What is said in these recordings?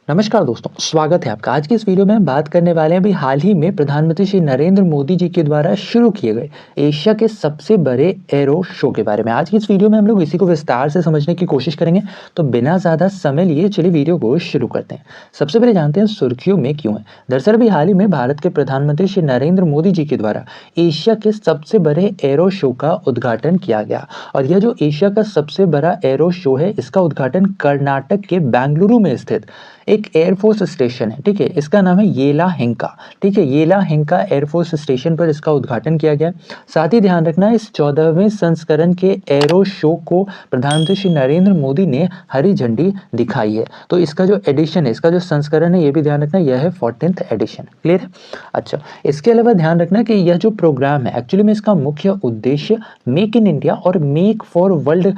नमस्कार दोस्तों, स्वागत है आपका। आज की इस वीडियो में हम बात करने वाले हैं अभी हाल ही में प्रधानमंत्री श्री नरेंद्र मोदी जी के द्वारा शुरू किए गए एशिया के सबसे बड़े एरो शो के बारे में। आज की इस वीडियो में हम लोग इसी को विस्तार से समझने की कोशिश करेंगे। तो बिना ज़्यादा समय लिए चलिए वीडियो को शुरू करते हैं। सबसे पहले जानते हैं सुर्खियों में क्यों है। दरअसल अभी हाल ही में भारत के प्रधानमंत्री श्री नरेंद्र मोदी जी के द्वारा एशिया के सबसे बड़े एरो शो का उद्घाटन किया गया। और यह जो एशिया का सबसे बड़ा एरो शो है, इसका उद्घाटन कर्नाटक के बेंगलुरु में स्थित एक एयरफोर्स स्टेशन है, ठीक है। इसका नाम है येलाहेंका, ठीक है। येलाहेंका एयरफोर्स स्टेशन पर इसका उद्घाटन किया गया। साथ ही ध्यान रखना, इस 14वें संस्करण के एरो शो को प्रधानमंत्री श्री नरेंद्र मोदी ने हरी झंडी दिखाई है। तो इसका जो एडिशन है, इसका जो संस्करण है, ये भी ध्यान रखना, यह है 14th एडिशन। क्लियर है? अच्छा, इसके अलावा ध्यान रखना कि यह जो प्रोग्राम है, एक्चुअली में इसका मुख्य उद्देश्य मेक इन इंडिया और मेक फॉर वर्ल्ड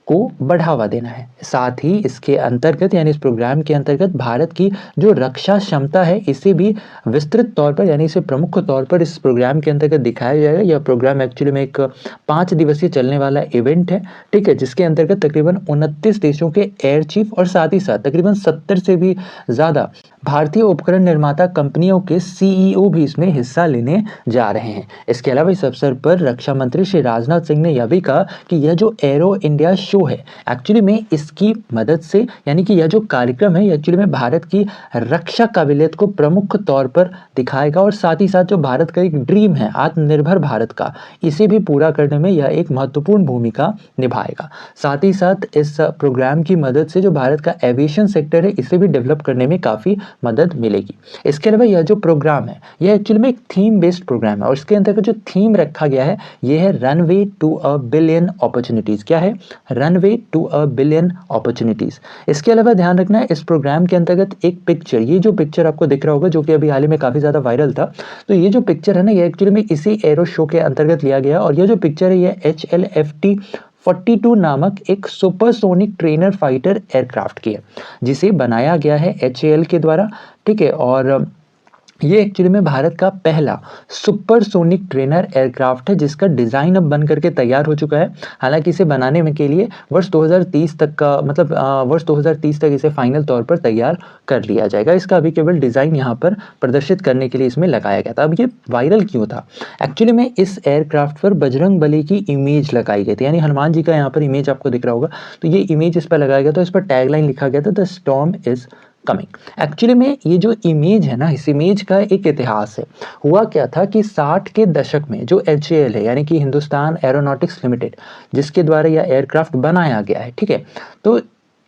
को बढ़ावा देना है। साथ ही इसके अंतर्गत यानी इस प्रोग्राम के अंतर्गत भारत की जो रक्षा क्षमता है, इसे भी विस्तृत तौर पर यानी इसे प्रमुख तौर पर इस प्रोग्राम के अंतर्गत दिखाया जाएगा। यह प्रोग्राम एक्चुअली में एक 5 दिवसीय चलने वाला इवेंट है, ठीक है, जिसके अंतर्गत तकरीबन 29 देशों के एयर चीफ और साथ ही साथ तकरीबन 70 से भी ज़्यादा भारतीय उपकरण निर्माता कंपनियों के सीईओ भी इसमें हिस्सा लेने जा रहे हैं। इसके अलावा इस अवसर पर रक्षा मंत्री श्री राजनाथ सिंह ने यह भी कहा कि यह जो एरो इंडिया शो है, एक्चुअली में इसकी मदद से यानी कि यह जो कार्यक्रम है, एक्चुअली में भारत की रक्षा काबिलियत को प्रमुख तौर पर दिखाएगा और साथ ही साथ जो भारत का एक ड्रीम है आत्मनिर्भर भारत का, इसे भी पूरा करने में यह एक महत्वपूर्ण भूमिका निभाएगा। साथ ही साथ इस प्रोग्राम की मदद से जो भारत का एविएशन सेक्टर है, इसे भी डेवलप करने में काफ़ी मदद मिलेगी। इसके अलावा यह जो प्रोग्राम है, यह एक्चुअली में एक थीम बेस्ड प्रोग्राम है और इसके अंतर्गत जो थीम रखा गया है, यह है runway to a billion opportunities. क्या है? Runway to a billion opportunities. इसके अलावा ध्यान रखना है, इस प्रोग्राम के अंतर्गत एक पिक्चर, ये जो पिक्चर आपको दिख रहा होगा, जो कि अभी हाल ही में काफी ज्यादा वायरल था, तो ये जो पिक्चर है ना, ये एक्चुअली में इसी एरो शो के अंतर्गत लिया गया और ये जो पिक्चर है, ये HLFT 42 नामक एक सुपरसोनिक ट्रेनर फाइटर एयरक्राफ्ट की है, जिसे बनाया गया है HAL के द्वारा, ठीक है। और ये एक्चुअली में भारत का पहला सुपरसोनिक ट्रेनर एयरक्राफ्ट है, जिसका डिज़ाइन अब बन करके तैयार हो चुका है। हालांकि इसे बनाने में के लिए वर्ष 2030 तक का मतलब वर्ष 2030 तक इसे फाइनल तौर पर तैयार कर लिया जाएगा। इसका अभी केवल डिज़ाइन यहाँ पर प्रदर्शित करने के लिए इसमें लगाया गया था। अब ये वायरल क्यों था? एक्चुअली में इस एयरक्राफ्ट पर बजरंग बली की इमेज लगाई गई थी, यानी हनुमान जी का यहाँ पर इमेज आपको दिख रहा होगा, तो ये इमेज इस पर लगाया गया था। इस पर टैगलाइन लिखा गया था, the storm is coming. Actually में ये जो इमेज है ना, इस इमेज का एक इतिहास है। हुआ क्या था कि 60 के दशक में जो HAL है, यानी कि हिंदुस्तान एरोनॉटिक्स लिमिटेड, जिसके द्वारा यह एयरक्राफ्ट बनाया गया है, ठीक है, तो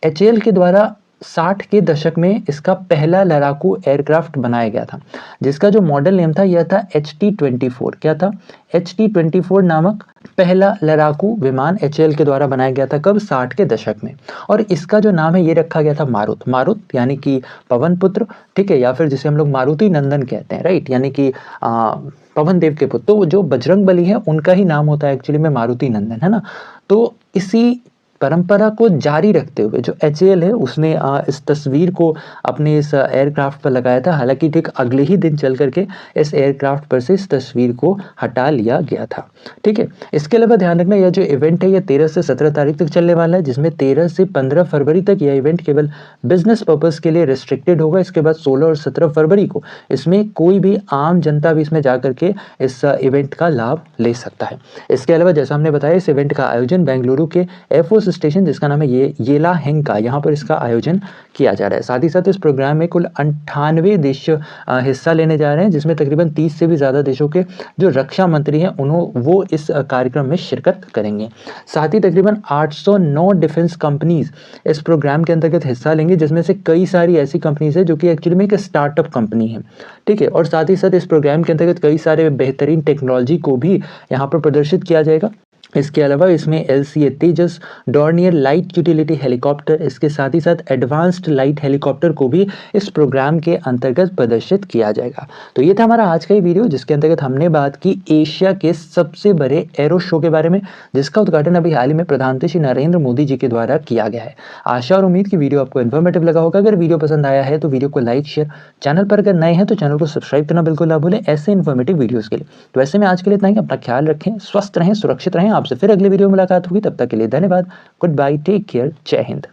HAL के द्वारा 60 के दशक में इसका पहला लड़ाकू एयरक्राफ्ट बनाया गया था, जिसका जो मॉडल नेम था, यह था HT-24। क्या था? HT-24 नामक पहला लड़ाकू विमान HAL के द्वारा बनाया गया था। कब? 60 के दशक में। और इसका जो नाम है, ये रखा गया था मारुत। मारुत यानी कि पवन पुत्र, ठीक है, या फिर जिसे हम लोग मारुति नंदन कहते हैं, राइट, यानी कि पवन देव के पुत्र। तो जो बजरंग बली है, उनका ही नाम होता है एक्चुअली में मारुति नंदन, है ना। तो इसी परंपरा को जारी रखते हुए जो HAL है, उसने इस तस्वीर को अपने इस एयरक्राफ्ट पर लगाया था। हालांकि ठीक अगले ही दिन चल करके इस एयरक्राफ्ट पर से इस तस्वीर को हटा लिया गया था, ठीक है। इसके अलावा ध्यान रखना, यह जो इवेंट है, यह 13 से 17 तारीख तक चलने वाला है, जिसमें 13 से 15 फरवरी तक यह इवेंट केवल बिजनेस पर्पज के लिए रिस्ट्रिक्टेड होगा। इसके बाद 16 और 17 फरवरी को इसमें कोई भी आम जनता भी इसमें जा करके इस इवेंट का लाभ ले सकता है। इसके अलावा जैसा हमने बताया, इस इवेंट का आयोजन बेंगलुरु के एयरफोर्स स्टेशन, जिसका नाम है येलाहेंका, यहाँ पर इसका आयोजन किया जा रहा है। साथ ही साथ इस प्रोग्राम में कुल 98 देश हिस्सा लेने जा रहे हैं, जिसमें तकरीबन 30 से भी ज़्यादा देशों के जो रक्षा मंत्री हैं, वो इस कार्यक्रम में शिरकत करेंगे। साथ ही तकरीबन 809 डिफेंस कंपनीज इस प्रोग्राम के अंतर्गत हिस्सा लेंगे, जिसमें से कई सारी ऐसी कंपनीज है जो कि एक्चुअली में एक स्टार्टअप कंपनी है, ठीक है। और साथ ही साथ इस प्रोग्राम के अंतर्गत कई सारे बेहतरीन टेक्नोलॉजी को भी यहाँ पर प्रदर्शित किया जाएगा। इसके अलावा इसमें LCA तेजस, डॉर्नियर लाइट यूटिलिटी हेलीकॉप्टर, इसके साथ ही साथ एडवांस्ड लाइट हेलीकॉप्टर को भी इस प्रोग्राम के अंतर्गत प्रदर्शित किया जाएगा। तो ये था हमारा आज का ये वीडियो, जिसके अंतर्गत हमने बात की एशिया के सबसे बड़े एरो शो के बारे में, जिसका उद्घाटन अभी हाल ही में प्रधानमंत्री श्री नरेंद्र मोदी जी के द्वारा किया गया है। आशा और उम्मीद की वीडियो आपको इन्फॉर्मेटिव लगा होगा। अगर वीडियो पसंद आया है तो वीडियो को लाइक, शेयर, चैनल पर अगर नए हैं तो चैनल को सब्सक्राइब करना बिल्कुल ना भूलें ऐसे इन्फॉर्मेटिव वीडियोज़ के लिए। तो ऐसे में आज के लिए इतना ही। अपना ख्याल रखें, स्वस्थ रहें, सुरक्षित रहें। आपसे फिर अगले वीडियो में मुलाकात होगी, तब तक के लिए धन्यवाद। गुड बाय, टेक केयर, जय हिंद।